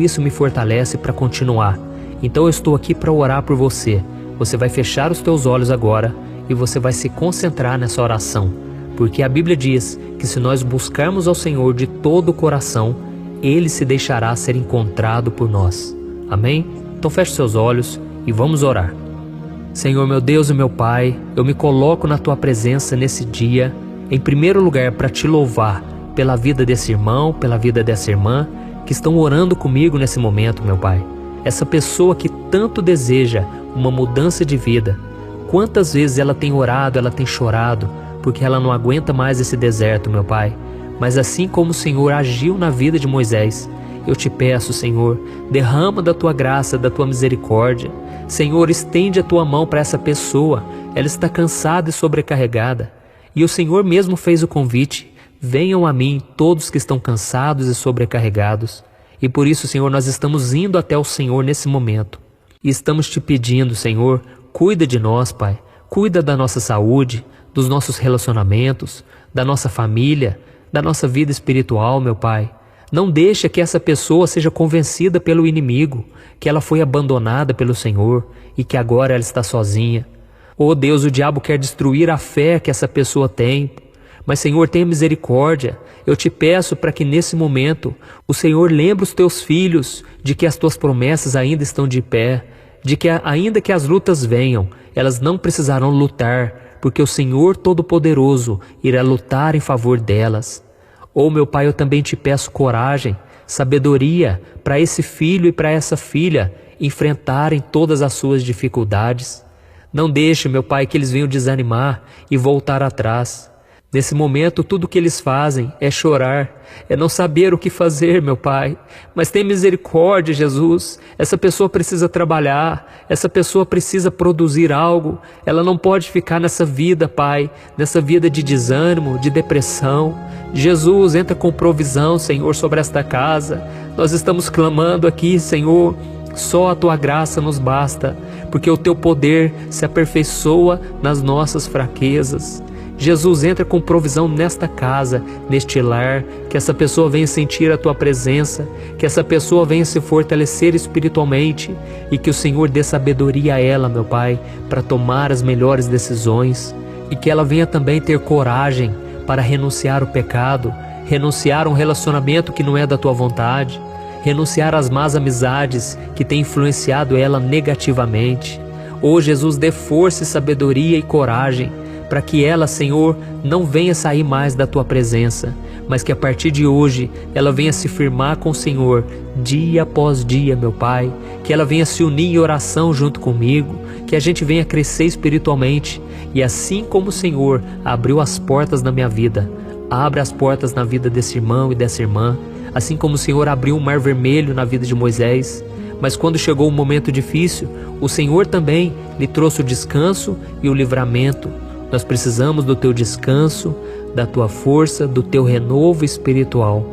Isso me fortalece para continuar. Então eu estou aqui para orar por você. Você vai fechar os teus olhos agora e você vai se concentrar nessa oração, porque a Bíblia diz que se nós buscarmos ao Senhor de todo o coração, Ele se deixará ser encontrado por nós. Amém? Então feche seus olhos e vamos orar. Senhor meu Deus e meu Pai, eu me coloco na Tua presença nesse dia, em primeiro lugar para Te louvar pela vida desse irmão, pela vida dessa irmã, que estão orando comigo nesse momento, meu Pai. Essa pessoa que tanto deseja uma mudança de vida. Quantas vezes ela tem orado, ela tem chorado, porque ela não aguenta mais esse deserto, meu Pai. Mas assim como o Senhor agiu na vida de Moisés, eu te peço, Senhor, derrama da Tua graça, da Tua misericórdia. Senhor, estende a Tua mão para essa pessoa. Ela está cansada e sobrecarregada. E o Senhor mesmo fez o convite: venham a mim todos que estão cansados e sobrecarregados. E por isso, Senhor, nós estamos indo até o Senhor nesse momento. E estamos te pedindo, Senhor, cuida de nós, Pai. Cuida da nossa saúde, dos nossos relacionamentos, da nossa família, da nossa vida espiritual, meu Pai. Não deixa que essa pessoa seja convencida pelo inimigo, que ela foi abandonada pelo Senhor e que agora ela está sozinha. Oh Deus, o diabo quer destruir a fé que essa pessoa tem. Mas, Senhor, tenha misericórdia. Eu te peço para que nesse momento o Senhor lembre os teus filhos de que as tuas promessas ainda estão de pé, de que ainda que as lutas venham, elas não precisarão lutar, porque o Senhor Todo-Poderoso irá lutar em favor delas. Oh, meu Pai, eu também te peço coragem, sabedoria para esse filho e para essa filha enfrentarem todas as suas dificuldades. Não deixe, meu Pai, que eles venham desanimar e voltar atrás. Nesse momento, tudo o que eles fazem é chorar, é não saber o que fazer, meu Pai. Mas tem misericórdia, Jesus. Essa pessoa precisa trabalhar, essa pessoa precisa produzir algo. Ela não pode ficar nessa vida, Pai, nessa vida de desânimo, de depressão. Jesus, entra com provisão, Senhor, sobre esta casa. Nós estamos clamando aqui, Senhor. Só a Tua graça nos basta, porque o Teu poder se aperfeiçoa nas nossas fraquezas. Jesus, entra com provisão nesta casa, neste lar, que essa pessoa venha sentir a Tua presença, que essa pessoa venha se fortalecer espiritualmente e que o Senhor dê sabedoria a ela, meu Pai, para tomar as melhores decisões e que ela venha também ter coragem para renunciar ao pecado, renunciar a um relacionamento que não é da Tua vontade, renunciar às más amizades que têm influenciado ela negativamente. Oh Jesus, dê força e sabedoria e coragem para que ela, Senhor, não venha sair mais da Tua presença, mas que a partir de hoje ela venha se firmar com o Senhor dia após dia, meu Pai, que ela venha se unir em oração junto comigo, que a gente venha crescer espiritualmente e assim como o Senhor abriu as portas na minha vida, abra as portas na vida desse irmão e dessa irmã, assim como o Senhor abriu o mar vermelho na vida de Moisés. Mas quando chegou um momento difícil, o Senhor também lhe trouxe o descanso e o livramento. Nós precisamos do Teu descanso, da Tua força, do Teu renovo espiritual.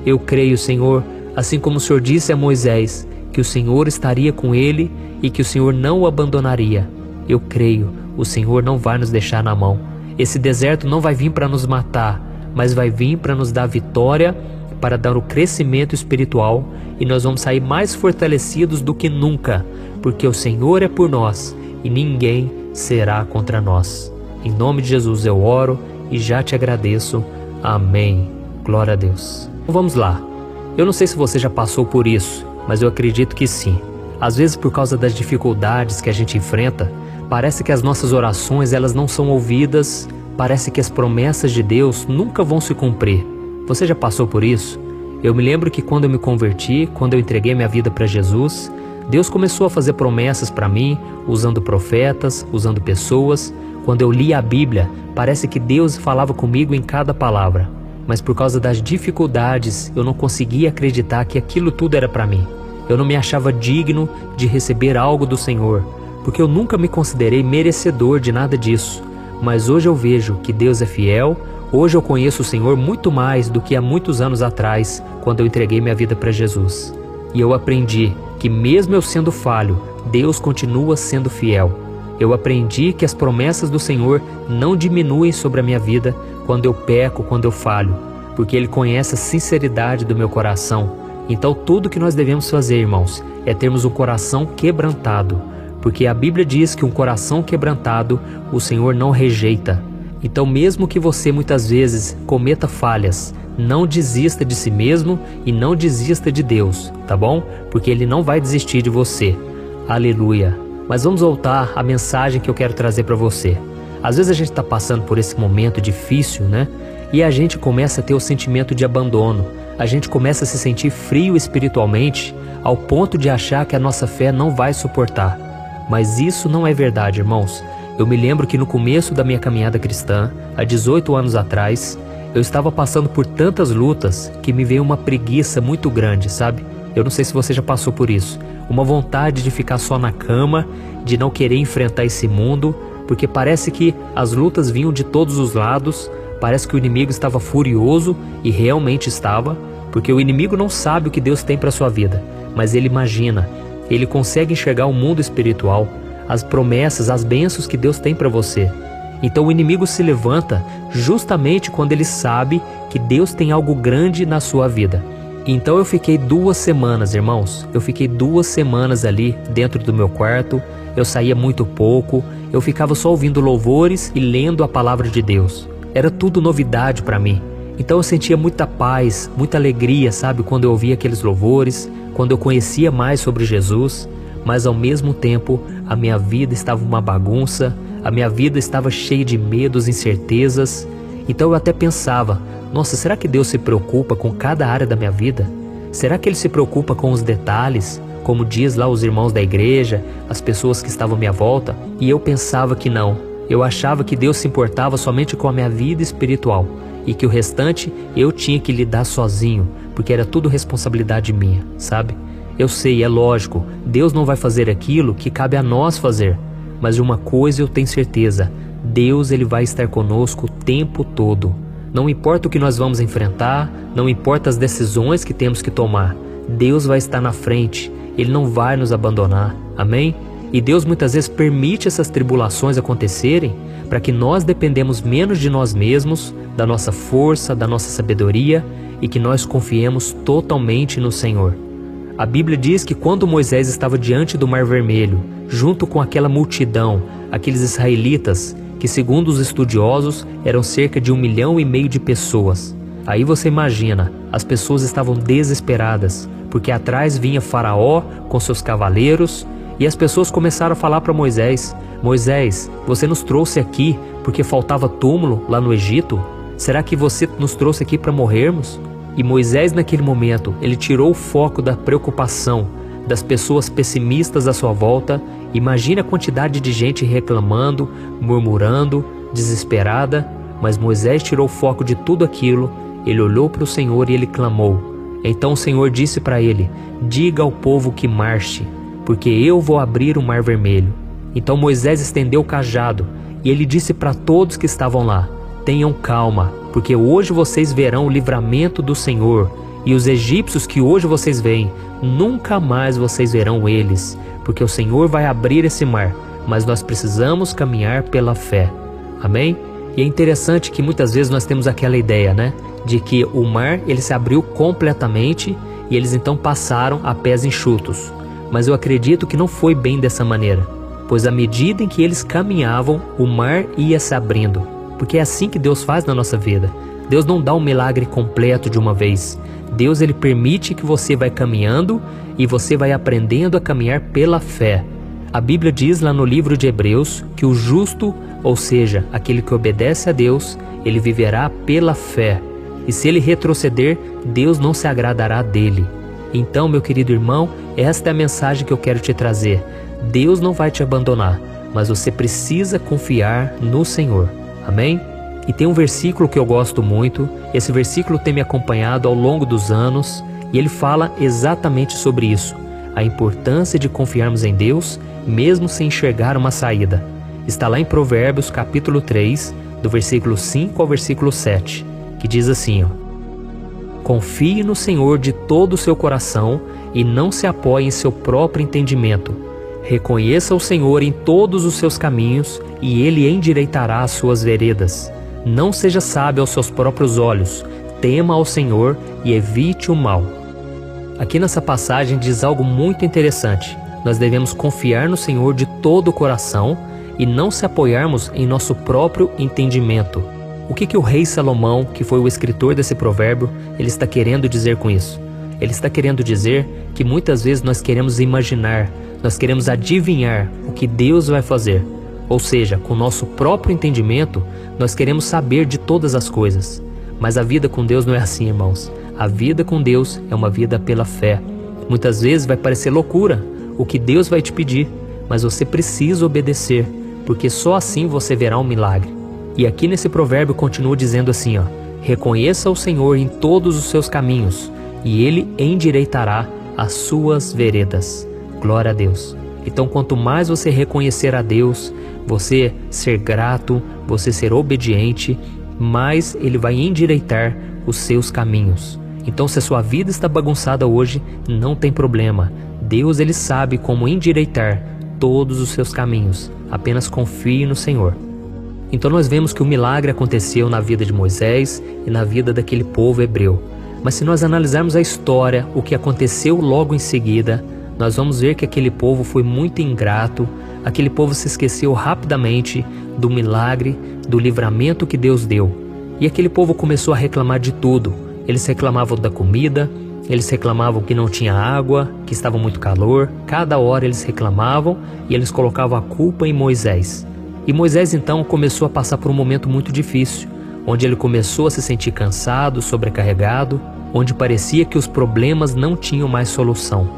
Eu creio, Senhor, assim como o Senhor disse a Moisés, que o Senhor estaria com ele e que o Senhor não o abandonaria. Eu creio, o Senhor não vai nos deixar na mão. Esse deserto não vai vir para nos matar, mas vai vir para nos dar vitória, para dar o crescimento espiritual e nós vamos sair mais fortalecidos do que nunca, porque o Senhor é por nós e ninguém será contra nós. Em nome de Jesus eu oro e já te agradeço. Amém. Glória a Deus. Vamos lá. Eu não sei se você já passou por isso, mas eu acredito que sim. Às vezes, por causa das dificuldades que a gente enfrenta, parece que as nossas orações elas não são ouvidas, parece que as promessas de Deus nunca vão se cumprir. Você já passou por isso? Eu me lembro que quando eu me converti, quando eu entreguei minha vida para Jesus, Deus começou a fazer promessas para mim, usando profetas, usando pessoas. Quando eu li a Bíblia, parece que Deus falava comigo em cada palavra. Mas por causa das dificuldades, eu não conseguia acreditar que aquilo tudo era para mim. Eu não me achava digno de receber algo do Senhor, porque eu nunca me considerei merecedor de nada disso. Mas hoje eu vejo que Deus é fiel. Hoje eu conheço o Senhor muito mais do que há muitos anos atrás, quando eu entreguei minha vida para Jesus. E eu aprendi que mesmo eu sendo falho, Deus continua sendo fiel. Eu aprendi que as promessas do Senhor não diminuem sobre a minha vida quando eu peco, quando eu falho, porque Ele conhece a sinceridade do meu coração Então tudo que nós devemos fazer, irmãos, é termos um coração quebrantado, porque a Bíblia diz que um coração quebrantado o Senhor não rejeita. Então mesmo que você muitas vezes cometa falhas, não desista de si mesmo e não desista de Deus, tá bom? Porque Ele não vai desistir de você. Aleluia! Mas vamos voltar à mensagem que eu quero trazer para você. Às vezes a gente está passando por esse momento difícil, né? E a gente começa a ter o sentimento de abandono. A gente começa a se sentir frio espiritualmente ao ponto de achar que a nossa fé não vai suportar. Mas isso não é verdade, irmãos. Eu me lembro que no começo da minha caminhada cristã, há 18 anos atrás, eu estava passando por tantas lutas que me veio uma preguiça muito grande, sabe? Eu não sei se você já passou por isso. Uma vontade de ficar só na cama, de não querer enfrentar esse mundo, porque parece que as lutas vinham de todos os lados, parece que o inimigo estava furioso, e realmente estava, porque o inimigo não sabe o que Deus tem para sua vida, mas ele imagina, ele consegue enxergar o mundo espiritual, as promessas, as bênçãos que Deus tem para você. Então o inimigo se levanta justamente quando ele sabe que Deus tem algo grande na sua vida. Então eu fiquei 2 semanas, irmãos, eu fiquei 2 semanas ali dentro do meu quarto, eu saía muito pouco, eu ficava só ouvindo louvores e lendo a palavra de Deus. Era tudo novidade para mim. Então eu sentia muita paz, muita alegria, sabe, quando eu ouvia aqueles louvores, quando eu conhecia mais sobre Jesus, mas ao mesmo tempo a minha vida estava uma bagunça, a minha vida estava cheia de medos, incertezas. Então eu até pensava, nossa, será que Deus se preocupa com cada área da minha vida? Será que Ele se preocupa com os detalhes, como diz lá os irmãos da igreja, as pessoas que estavam à minha volta? E eu pensava que não. Eu achava que Deus se importava somente com a minha vida espiritual e que o restante eu tinha que lidar sozinho, porque era tudo responsabilidade minha, sabe? Eu sei, é lógico, Deus não vai fazer aquilo que cabe a nós fazer, mas de uma coisa eu tenho certeza, Deus ele vai estar conosco o tempo todo. Não importa o que nós vamos enfrentar, não importa as decisões que temos que tomar, Deus vai estar na frente, Ele não vai nos abandonar, amém? E Deus muitas vezes permite essas tribulações acontecerem para que nós dependemos menos de nós mesmos, da nossa força, da nossa sabedoria e que nós confiemos totalmente no Senhor. A Bíblia diz que quando Moisés estava diante do Mar Vermelho, junto com aquela multidão, aqueles israelitas, que segundo os estudiosos eram cerca de 1,5 milhão de pessoas. Aí você imagina, as pessoas estavam desesperadas, porque atrás vinha Faraó com seus cavaleiros, e as pessoas começaram a falar para Moisés, Moisés, você nos trouxe aqui porque faltava túmulo lá no Egito? Será que você nos trouxe aqui para morrermos? E Moisés naquele momento, ele tirou o foco da preocupação das pessoas pessimistas à sua volta. Imagina a quantidade de gente reclamando, murmurando, desesperada, mas Moisés tirou o foco de tudo aquilo, ele olhou para o Senhor e ele clamou. Então o Senhor disse para ele, diga ao povo que marche, porque eu vou abrir o Mar Vermelho. Então Moisés estendeu o cajado e ele disse para todos que estavam lá, tenham calma, porque hoje vocês verão o livramento do Senhor, e os egípcios que hoje vocês veem, nunca mais vocês verão eles, porque o Senhor vai abrir esse mar, mas nós precisamos caminhar pela fé. Amém? E é interessante que muitas vezes nós temos aquela ideia, né? De que o mar ele se abriu completamente e eles então passaram a pés enxutos. Mas eu acredito que não foi bem dessa maneira, pois à medida em que eles caminhavam, o mar ia se abrindo. Porque é assim que Deus faz na nossa vida. Deus não dá um milagre completo de uma vez. Deus ele permite que você vai caminhando e você vai aprendendo a caminhar pela fé. A Bíblia diz lá no livro de Hebreus que o justo, ou seja, aquele que obedece a Deus, ele viverá pela fé. E se ele retroceder, Deus não se agradará dele. Então, meu querido irmão, esta é a mensagem que eu quero te trazer. Deus não vai te abandonar, mas você precisa confiar no Senhor. Amém? E tem um versículo que eu gosto muito, esse versículo tem me acompanhado ao longo dos anos, e ele fala exatamente sobre isso, a importância de confiarmos em Deus, mesmo sem enxergar uma saída. Está lá em Provérbios capítulo 3, do versículo 5 ao versículo 7, que diz assim, confie no Senhor de todo o seu coração e não se apoie em seu próprio entendimento. Reconheça o Senhor em todos os seus caminhos e Ele endireitará as suas veredas. Não seja sábio aos seus próprios olhos, tema ao Senhor e evite o mal. Aqui nessa passagem diz algo muito interessante. Nós devemos confiar no Senhor de todo o coração e não se apoiarmos em nosso próprio entendimento. O que o rei Salomão, que foi o escritor desse provérbio, ele está querendo dizer com isso? Ele está querendo dizer que muitas vezes nós queremos imaginar, nós queremos adivinhar o que Deus vai fazer. Ou seja, com o nosso próprio entendimento, nós queremos saber de todas as coisas. Mas a vida com Deus não é assim, irmãos. A vida com Deus é uma vida pela fé. Muitas vezes vai parecer loucura o que Deus vai te pedir, mas você precisa obedecer, porque só assim você verá um milagre. E aqui nesse provérbio continua dizendo assim, reconheça o Senhor em todos os seus caminhos, e Ele endireitará as suas veredas. Glória a Deus. Então, quanto mais você reconhecer a Deus, você ser grato, você ser obediente, mais Ele vai endireitar os seus caminhos. Então, se a sua vida está bagunçada hoje, não tem problema. Deus, Ele sabe como endireitar todos os seus caminhos. Apenas confie no Senhor. Então nós vemos que o milagre aconteceu na vida de Moisés e na vida daquele povo hebreu. Mas se nós analisarmos a história, o que aconteceu logo em seguida, nós vamos ver que aquele povo foi muito ingrato, aquele povo se esqueceu rapidamente do milagre, do livramento que Deus deu. E aquele povo começou a reclamar de tudo. Eles reclamavam da comida, eles reclamavam que não tinha água, que estava muito calor. Cada hora eles reclamavam e eles colocavam a culpa em Moisés. E Moisés então começou a passar por um momento muito difícil, onde ele começou a se sentir cansado, sobrecarregado, onde parecia que os problemas não tinham mais solução.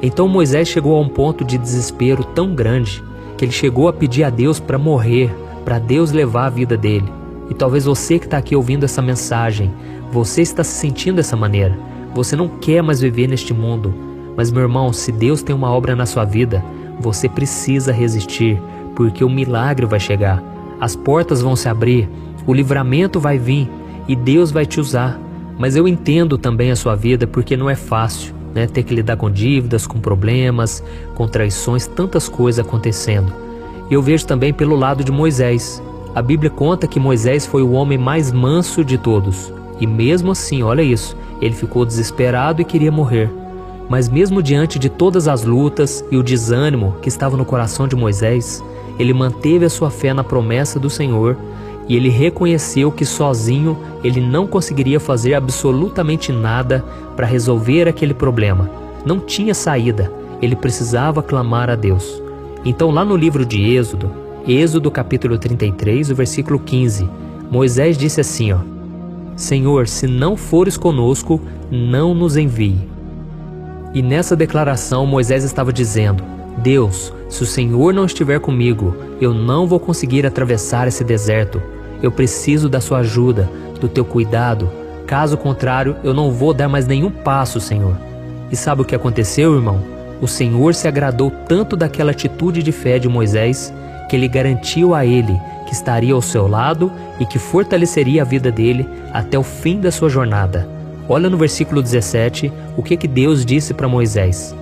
Então Moisés chegou a um ponto de desespero tão grande que ele chegou a pedir a Deus para morrer, para Deus levar a vida dele. E talvez você que está aqui ouvindo essa mensagem, você está se sentindo dessa maneira. Você não quer mais viver neste mundo. Mas meu irmão, se Deus tem uma obra na sua vida, você precisa resistir, porque o milagre vai chegar. As portas vão se abrir, o livramento vai vir e Deus vai te usar. Mas eu entendo também a sua vida, porque não é fácil, né? Ter que lidar com dívidas, com problemas, com traições, tantas coisas acontecendo. E eu vejo também pelo lado de Moisés. A Bíblia conta que Moisés foi o homem mais manso de todos. E mesmo assim, olha isso, ele ficou desesperado e queria morrer. Mas mesmo diante de todas as lutas e o desânimo que estava no coração de Moisés, ele manteve a sua fé na promessa do Senhor e ele reconheceu que sozinho ele não conseguiria fazer absolutamente nada para resolver aquele problema. Não tinha saída, ele precisava clamar a Deus. Então lá no livro de Êxodo capítulo 33, o versículo 15, Moisés disse assim, Senhor, se não fores conosco, não nos envie. E nessa declaração Moisés estava dizendo, Deus, se o Senhor não estiver comigo, eu não vou conseguir atravessar esse deserto. Eu preciso da sua ajuda, do teu cuidado. Caso contrário, eu não vou dar mais nenhum passo, Senhor. E sabe o que aconteceu, irmão? O Senhor se agradou tanto daquela atitude de fé de Moisés, que ele garantiu a ele que estaria ao seu lado e que fortaleceria a vida dele até o fim da sua jornada. Olha no versículo 17 o que Deus disse para Moisés.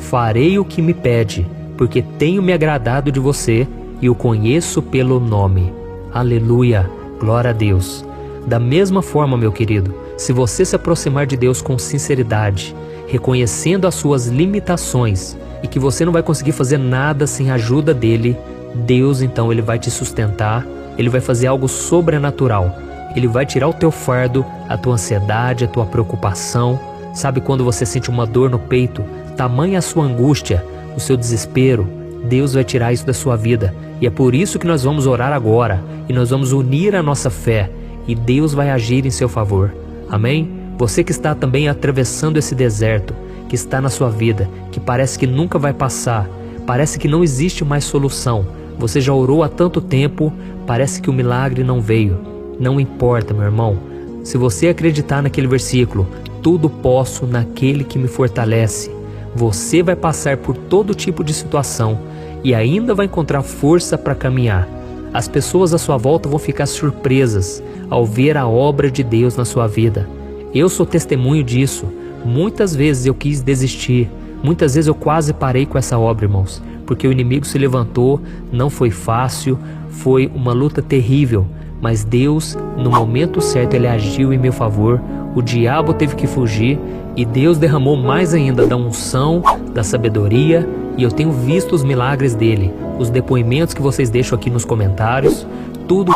Farei o que me pede, porque tenho me agradado de você e o conheço pelo nome. Aleluia, glória a Deus. Da mesma forma, meu querido, se você se aproximar de Deus com sinceridade, reconhecendo as suas limitações e que você não vai conseguir fazer nada sem a ajuda dele, Deus então ele vai te sustentar, ele vai fazer algo sobrenatural. Ele vai tirar o teu fardo, a tua ansiedade, a tua preocupação. Sabe quando você sente uma dor no peito? Tamanha a sua angústia, o seu desespero, Deus vai tirar isso da sua vida. E é por isso que nós vamos orar agora. E nós vamos unir a nossa fé. E Deus vai agir em seu favor. Amém? Você que está também atravessando esse deserto, que está na sua vida, que parece que nunca vai passar, parece que não existe mais solução. Você já orou há tanto tempo, parece que o milagre não veio. Não importa, meu irmão. Se você acreditar naquele versículo, tudo posso naquele que me fortalece. Você vai passar por todo tipo de situação e ainda vai encontrar força para caminhar. As pessoas à sua volta vão ficar surpresas ao ver a obra de Deus na sua vida. Eu sou testemunho disso. Muitas vezes eu quis desistir. Muitas vezes eu quase parei com essa obra, irmãos. Porque o inimigo se levantou, não foi fácil, foi uma luta terrível. Mas Deus, no momento certo, Ele agiu em meu favor. O diabo teve que fugir E Deus derramou mais ainda da unção, da sabedoria, e eu tenho visto os milagres dele, os depoimentos que vocês deixam aqui nos comentários, tudo